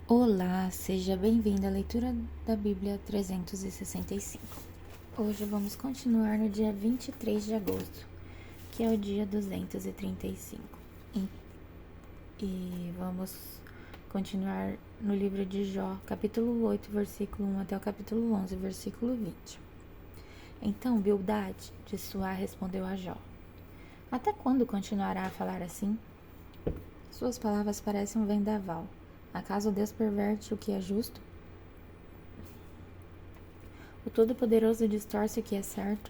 Olá, seja bem-vindo à leitura da Bíblia 365. Hoje vamos continuar no dia 23 de agosto, que é o dia 235. E vamos continuar no livro de Jó, capítulo 8, versículo 1 até o capítulo 11, versículo 20. Então Bildade de Suá respondeu a Jó: Até quando continuará a falar assim? Suas palavras parecem um vendaval. Acaso Deus perverte o que é justo? O Todo-Poderoso distorce o que é certo?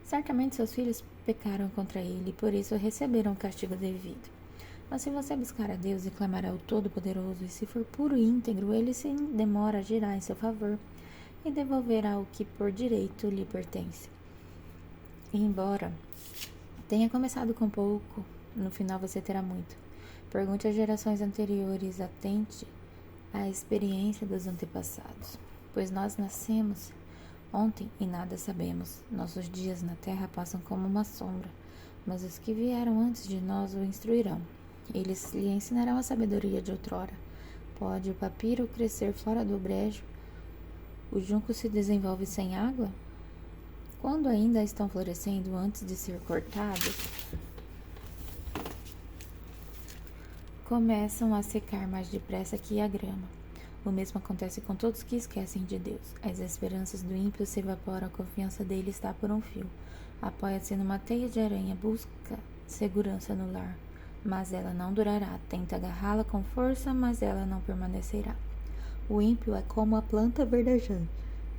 Certamente seus filhos pecaram contra ele e por isso receberam o castigo devido. Mas se você buscar a Deus e clamar ao Todo-Poderoso, e se for puro e íntegro, ele sem demora agirá em seu favor e devolverá o que por direito lhe pertence. E embora tenha começado com pouco, no final você terá muito. Pergunte às gerações anteriores, atente à experiência dos antepassados, pois nós nascemos ontem e nada sabemos. Nossos dias na terra passam como uma sombra, mas os que vieram antes de nós o instruirão. Eles lhe ensinarão a sabedoria de outrora. Pode o papiro crescer fora do brejo? O junco se desenvolve sem água? Quando ainda estão florescendo antes de ser cortados, começam a secar mais depressa que a grama. O mesmo acontece com todos que esquecem de Deus. As esperanças do ímpio se evaporam, a confiança dele está por um fio. Apoia-se numa teia de aranha, busca segurança no lar, mas ela não durará. Tenta agarrá-la com força, mas ela não permanecerá. O ímpio é como a planta verdejante,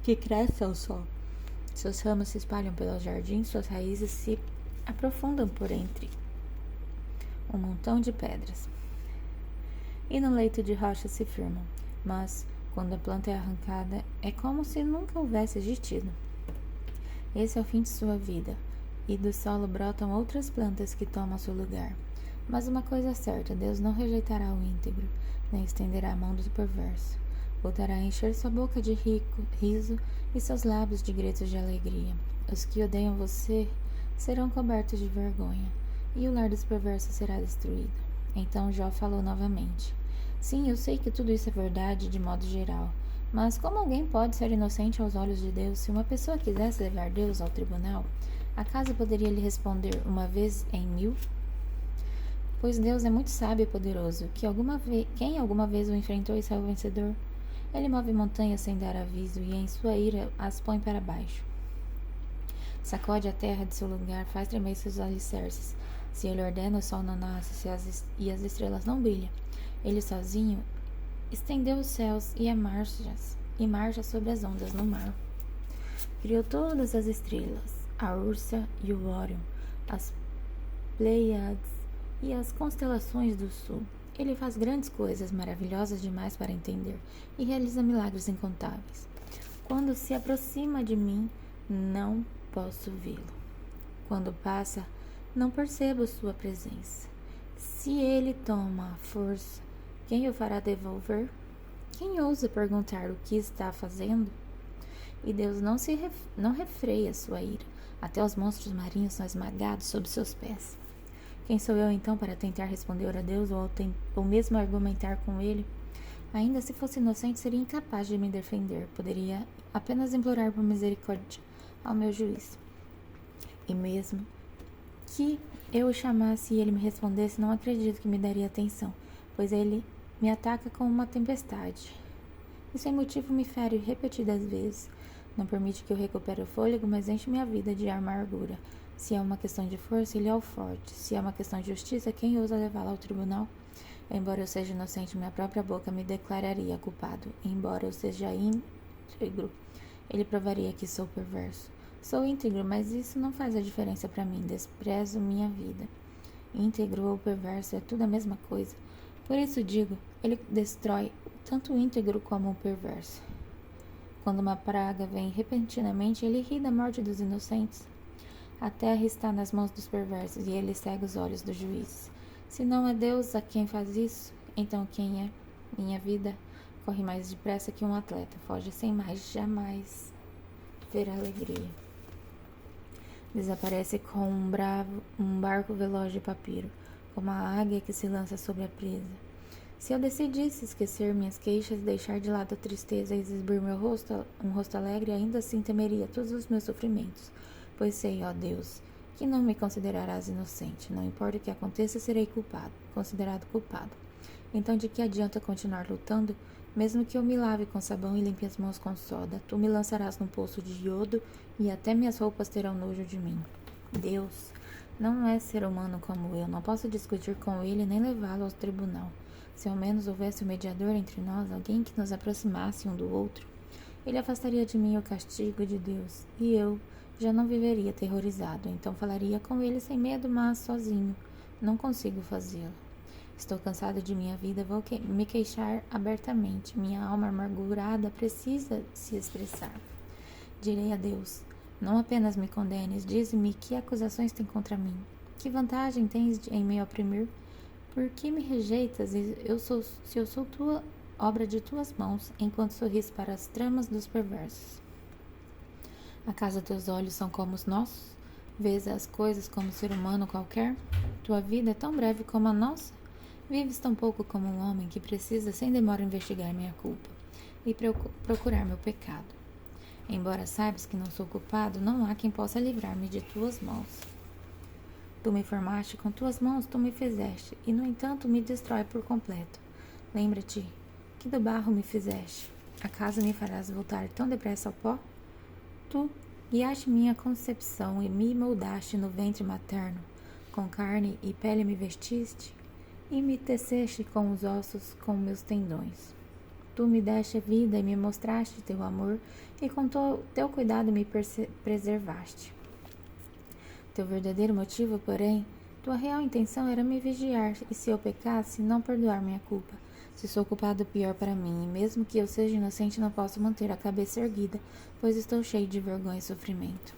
que cresce ao sol. Seus ramos se espalham pelos jardins, suas raízes se aprofundam por entre um montão de pedras. E no leito de rocha se firmam. Mas, quando a planta é arrancada, é como se nunca houvesse existido. Esse é o fim de sua vida, e do solo brotam outras plantas que tomam seu lugar. Mas uma coisa é certa, Deus não rejeitará o íntegro, nem estenderá a mão do perverso. Voltará a encher sua boca de riso e seus lábios de gritos de alegria. Os que odeiam você serão cobertos de vergonha, e o lar dos perversos será destruído. Então Jó falou novamente: Sim, eu sei que tudo isso é verdade de modo geral, mas como alguém pode ser inocente aos olhos de Deus? Se uma pessoa quisesse levar Deus ao tribunal, acaso poderia lhe responder uma vez em 1000? Pois Deus é muito sábio e poderoso, quem alguma vez o enfrentou e saiu vencedor? Ele move montanhas sem dar aviso e em sua ira as põe para baixo. Sacode a terra de seu lugar, faz tremer seus alicerces. Se ele ordena, o sol não nasce e as estrelas não brilham. Ele sozinho estendeu os céus e marcha sobre as ondas no mar. Criou todas as estrelas, a Ursa e o Órion, as Pleiades e as constelações do sul. Ele faz grandes coisas, maravilhosas demais para entender, e realiza milagres incontáveis. Quando se aproxima de mim, não posso vê-lo. Quando passa, não percebo sua presença. Se ele toma a força, quem o fará devolver? Quem ousa perguntar o que está fazendo? E Deus não refreia sua ira. Até os monstros marinhos são esmagados sob seus pés. Quem sou eu então para tentar responder a Deus ou mesmo argumentar com ele? Ainda se fosse inocente, seria incapaz de me defender. Poderia apenas implorar por misericórdia ao meu juiz. E mesmo que eu o chamasse e ele me respondesse, não acredito que me daria atenção, pois ele me ataca com uma tempestade. E sem motivo me fere repetidas vezes. Não permite que eu recupere o fôlego, mas enche minha vida de amargura. Se é uma questão de força, ele é o forte. Se é uma questão de justiça, quem ousa levá-la ao tribunal? Embora eu seja inocente, minha própria boca me declararia culpado. Embora eu seja íntegro, ele provaria que sou perverso. Sou íntegro, mas isso não faz a diferença para mim. Desprezo minha vida. Íntegro ou perverso é tudo a mesma coisa. Por isso digo, ele destrói tanto o íntegro como o perverso. Quando uma praga vem repentinamente, ele ri da morte dos inocentes. A terra está nas mãos dos perversos e ele cega os olhos dos juízes. Se não é Deus a quem faz isso, então quem é? Minha vida corre mais depressa que um atleta, foge sem mais jamais ver alegria. Desaparece com um barco veloz de papiro, como a águia que se lança sobre a presa. Se eu decidisse esquecer minhas queixas, deixar de lado a tristeza e exibir um rosto alegre, ainda assim temeria todos os meus sofrimentos, pois sei, ó Deus, que não me considerarás inocente. Não importa o que aconteça, serei considerado culpado. Então, de que adianta continuar lutando? Mesmo que eu me lave com sabão e limpe as mãos com soda, tu me lançarás num poço de iodo e até minhas roupas terão nojo de mim. Deus não é ser humano como eu, não posso discutir com ele nem levá-lo ao tribunal. Se ao menos houvesse um mediador entre nós, alguém que nos aproximasse um do outro, ele afastaria de mim o castigo de Deus, e eu já não viveria aterrorizado. Então falaria com ele sem medo, mas sozinho. Não consigo fazê-lo. Estou cansado de minha vida, vou me queixar abertamente. Minha alma amargurada precisa se expressar. Direi a Deus: não apenas me condenes, dize-me que acusações tem contra mim. Que vantagem tens em me oprimir? Por que me rejeitas se eu sou tua obra de tuas mãos, enquanto sorris para as tramas dos perversos? Acaso teus olhos são como os nossos? Vês as coisas como um ser humano qualquer? Tua vida é tão breve como a nossa? Vives tão pouco como um homem que precisa sem demora investigar minha culpa e procurar meu pecado. Embora saibas que não sou culpado, não há quem possa livrar-me de tuas mãos. Tu me formaste com tuas mãos, tu me fizeste, e no entanto me destrói por completo. Lembra-te que do barro me fizeste. Acaso me farás voltar tão depressa ao pó? Tu guiaste minha concepção e me moldaste no ventre materno. Com carne e pele me vestiste, e me teceste com os ossos com meus tendões. Tu me deste vida e me mostraste teu amor, e com teu cuidado me preservaste. Teu verdadeiro motivo, porém, tua real intenção era me vigiar, e se eu pecasse, não perdoar minha culpa. Se sou culpado, pior para mim, e mesmo que eu seja inocente, não posso manter a cabeça erguida, pois estou cheio de vergonha e sofrimento.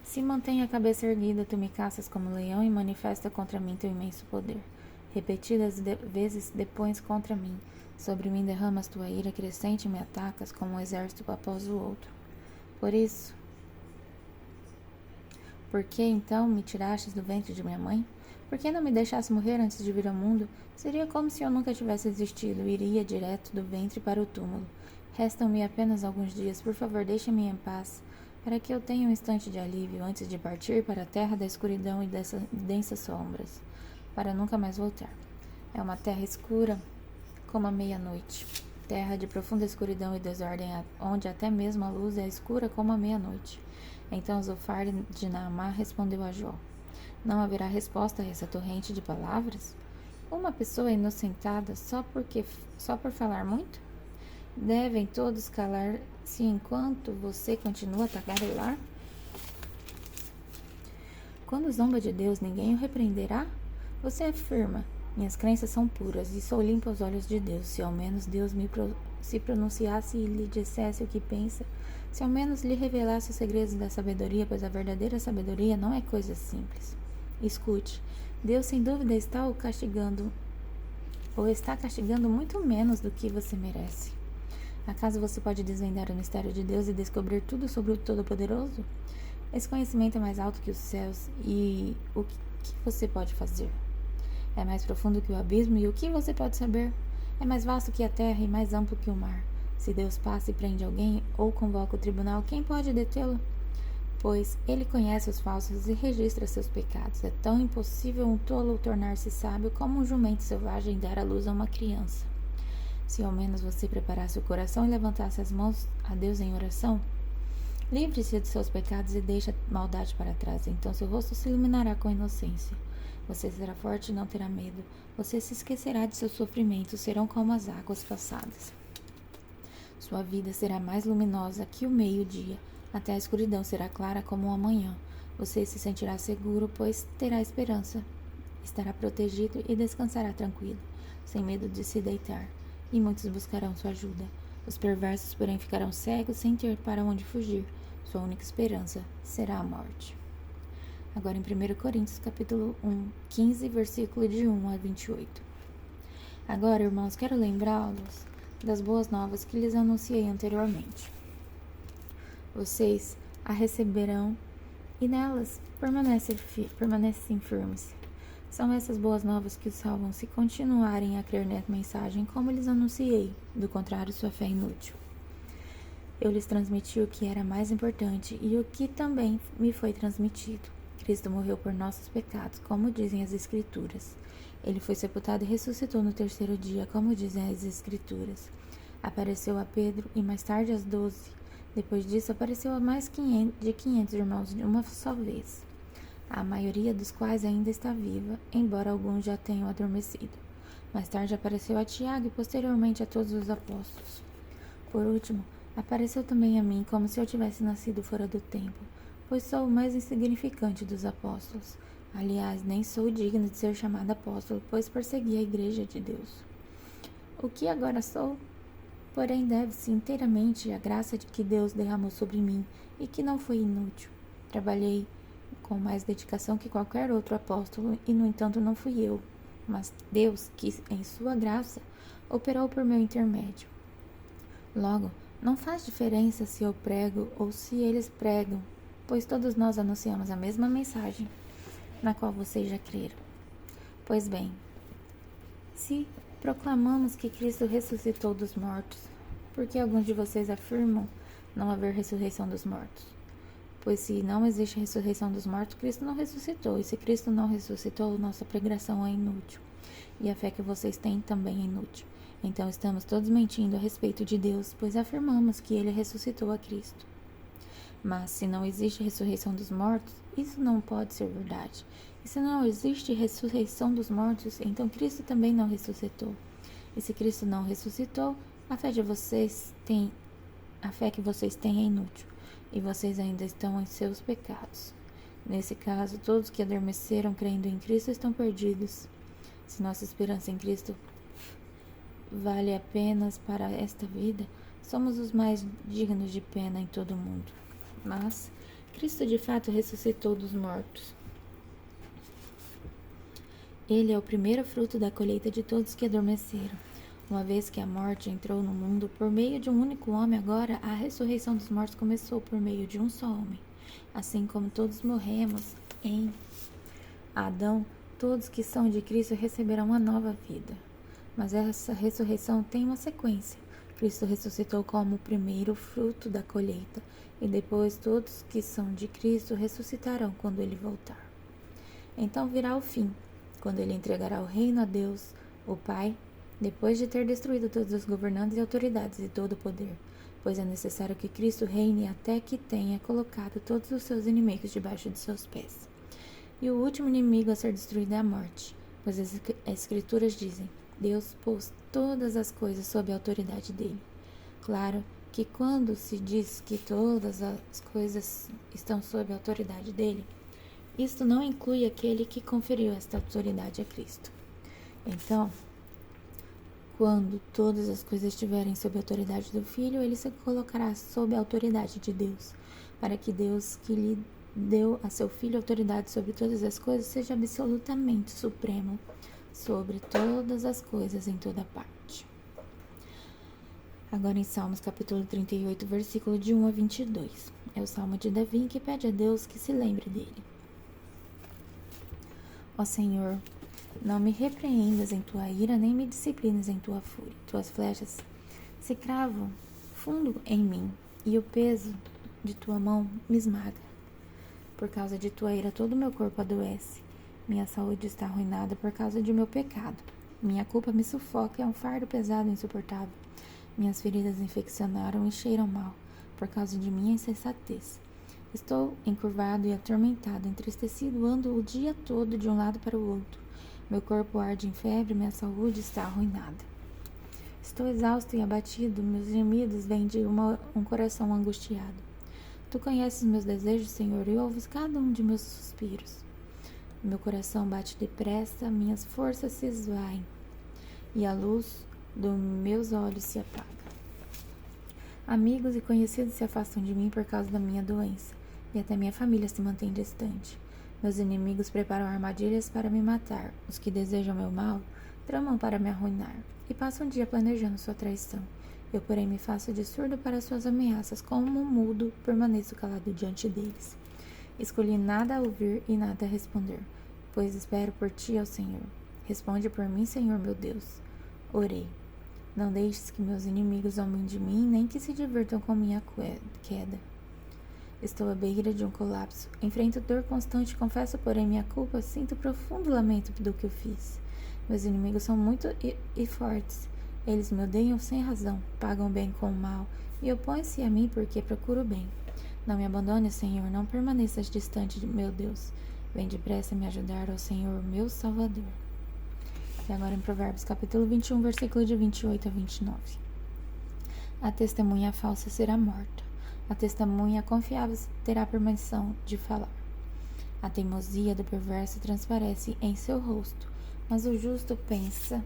Se mantém a cabeça erguida, tu me caças como leão e manifesta contra mim teu imenso poder. Repetidas vezes depões contra mim. Sobre mim derramas tua ira crescente e me atacas como um exército após o outro. Por que então me tirastes do ventre de minha mãe? Por que não me deixaste morrer antes de vir ao mundo? Seria como se eu nunca tivesse existido, iria direto do ventre para o túmulo. Restam-me apenas alguns dias, por favor, deixe-me em paz, para que eu tenha um instante de alívio antes de partir para a terra da escuridão e densas sombras, para nunca mais voltar. É uma terra escura como a meia-noite, terra de profunda escuridão e desordem, onde até mesmo a luz é escura como a meia-noite. Então Zofar de Naamá respondeu a Jó: não haverá resposta a essa torrente de palavras? Uma pessoa inocentada só por falar muito? Devem todos calar-se enquanto você continua a tagarelar? Quando zomba de Deus, ninguém o repreenderá? Você afirma: minhas crenças são puras e sou limpo aos olhos de Deus. Se ao menos Deus se pronunciasse e lhe dissesse o que pensa, se ao menos lhe revelasse os segredos da sabedoria, pois a verdadeira sabedoria não é coisa simples. Escute, Deus sem dúvida está castigando muito menos do que você merece. Acaso você pode desvendar o mistério de Deus e descobrir tudo sobre o Todo-Poderoso? Esse conhecimento é mais alto que os céus, e o que você pode fazer? É mais profundo que o abismo, e o que você pode saber? É mais vasto que a terra e mais amplo que o mar. Se Deus passa e prende alguém ou convoca o tribunal, quem pode detê-lo? Pois ele conhece os falsos e registra seus pecados. É tão impossível um tolo tornar-se sábio como um jumento selvagem dar à luz a uma criança. Se ao menos você preparasse o coração e levantasse as mãos a Deus em oração, livre-se de seus pecados e deixe a maldade para trás. Então seu rosto se iluminará com inocência. Você será forte e não terá medo. Você se esquecerá de seus sofrimentos, serão como as águas passadas. Sua vida será mais luminosa que o meio-dia. Até a escuridão será clara como o amanhã. Você se sentirá seguro, pois terá esperança. Estará protegido e descansará tranquilo, sem medo de se deitar. E muitos buscarão sua ajuda. Os perversos, porém, ficarão cegos sem ter para onde fugir. Sua única esperança será a morte. Agora em 1 Coríntios, capítulo 15, versículo de 1 a 28. Agora, irmãos, quero lembrá-los das boas novas que lhes anunciei anteriormente. Vocês a receberão e nelas permanecem firmes. São essas boas novas que os salvam se continuarem a crer nessa mensagem como lhes anunciei, do contrário sua fé é inútil. Eu lhes transmiti o que era mais importante e o que também me foi transmitido. Cristo morreu por nossos pecados, como dizem as Escrituras. Ele foi sepultado e ressuscitou no terceiro dia, como dizem as Escrituras. Apareceu a Pedro e mais tarde às 12. Depois disso, apareceu a mais de 500 irmãos de uma só vez, a maioria dos quais ainda está viva, embora alguns já tenham adormecido. Mais tarde apareceu a Tiago e posteriormente a todos os apóstolos. Por último, apareceu também a mim, como se eu tivesse nascido fora do tempo, pois sou o mais insignificante dos apóstolos. Aliás, nem sou digno de ser chamado apóstolo, pois persegui a igreja de Deus. O que agora sou? Porém, deve-se inteiramente à graça de que Deus derramou sobre mim e que não foi inútil. Trabalhei com mais dedicação que qualquer outro apóstolo e, no entanto, não fui eu, mas Deus que, em sua graça, operou por meu intermédio. Logo, não faz diferença se eu prego ou se eles pregam, pois todos nós anunciamos a mesma mensagem, na qual vocês já creram. Pois bem, se proclamamos que Cristo ressuscitou dos mortos, por que alguns de vocês afirmam não haver ressurreição dos mortos? Pois se não existe ressurreição dos mortos, Cristo não ressuscitou, e se Cristo não ressuscitou, nossa pregação é inútil, e a fé que vocês têm também é inútil. Então estamos todos mentindo a respeito de Deus, pois afirmamos que Ele ressuscitou a Cristo. Mas se não existe ressurreição dos mortos, isso não pode ser verdade. E se não existe ressurreição dos mortos, então Cristo também não ressuscitou. E se Cristo não ressuscitou, a fé que vocês têm é inútil, e vocês ainda estão em seus pecados. Nesse caso, todos que adormeceram crendo em Cristo estão perdidos. Se nossa esperança em Cristo vale apenas para esta vida, somos os mais dignos de pena em todo o mundo. Mas Cristo de fato ressuscitou dos mortos. Ele é o primeiro fruto da colheita de todos que adormeceram. Uma vez que a morte entrou no mundo por meio de um único homem, agora a ressurreição dos mortos começou por meio de um só homem. Assim como todos morremos em Adão, todos que são de Cristo receberão uma nova vida. Mas essa ressurreição tem uma sequência. Cristo ressuscitou como o primeiro fruto da colheita, e depois todos que são de Cristo ressuscitarão quando ele voltar. Então virá o fim, quando ele entregará o reino a Deus, o Pai, depois de ter destruído todos os governantes e autoridades e todo o poder, pois é necessário que Cristo reine até que tenha colocado todos os seus inimigos debaixo de seus pés. E o último inimigo a ser destruído é a morte, pois as Escrituras dizem: Deus pôs todas as coisas sob a autoridade dele. Claro que quando se diz que todas as coisas estão sob a autoridade dele, isto não inclui aquele que conferiu esta autoridade a Cristo. Então, quando todas as coisas estiverem sob a autoridade do Filho, ele se colocará sob a autoridade de Deus, para que Deus, que lhe deu a seu Filho autoridade sobre todas as coisas, seja absolutamente supremo sobre todas as coisas em toda parte. Agora em Salmos capítulo 38, versículo de 1 a 22. É o Salmo de Davi que pede a Deus que se lembre dele. Ó Senhor, não me repreendas em tua ira, nem me disciplines em tua fúria. Tuas flechas se cravam fundo em mim, e o peso de tua mão me esmaga. Por causa de tua ira, todo o meu corpo adoece. Minha saúde está arruinada por causa de meu pecado. Minha culpa me sufoca, é um fardo pesado e insuportável. Minhas feridas infeccionaram e cheiram mal, por causa de minha insensatez. Estou encurvado e atormentado, entristecido, ando o dia todo de um lado para o outro. Meu corpo arde em febre, minha saúde está arruinada. Estou exausto e abatido, meus gemidos vêm de um coração angustiado. Tu conheces meus desejos, Senhor, e ouves cada um de meus suspiros. Meu coração bate depressa, minhas forças se esvaem, e a luz dos meus olhos se apaga. Amigos e conhecidos se afastam de mim por causa da minha doença, e até minha família se mantém distante. Meus inimigos preparam armadilhas para me matar. Os que desejam meu mal tramam para me arruinar, e passam o dia planejando sua traição. Eu, porém, me faço de surdo para suas ameaças, como um mudo permaneço calado diante deles. Escolhi nada a ouvir e nada a responder. pois espero por ti, ó Senhor. Responde por mim, Senhor meu Deus. Orei. Não deixes que meus inimigos zombem de mim, nem que se divirtam com minha queda. Estou à beira de um colapso. Enfrento dor constante, confesso, porém, minha culpa. Sinto profundo lamento do que eu fiz. Meus inimigos são muito e fortes. Eles me odeiam sem razão, pagam o bem com o mal e opõem-se a mim porque procuro o bem. Não me abandone, Senhor, não permaneças distante de meu Deus. Vem depressa me ajudar, ó Senhor, meu Salvador. E agora em Provérbios capítulo 21, versículo de 28 a 29. A testemunha falsa será morta. A testemunha confiável terá permissão de falar. A teimosia do perverso transparece em seu rosto, mas o justo pensa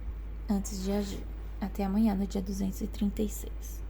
antes de agir. Até amanhã, no dia 236.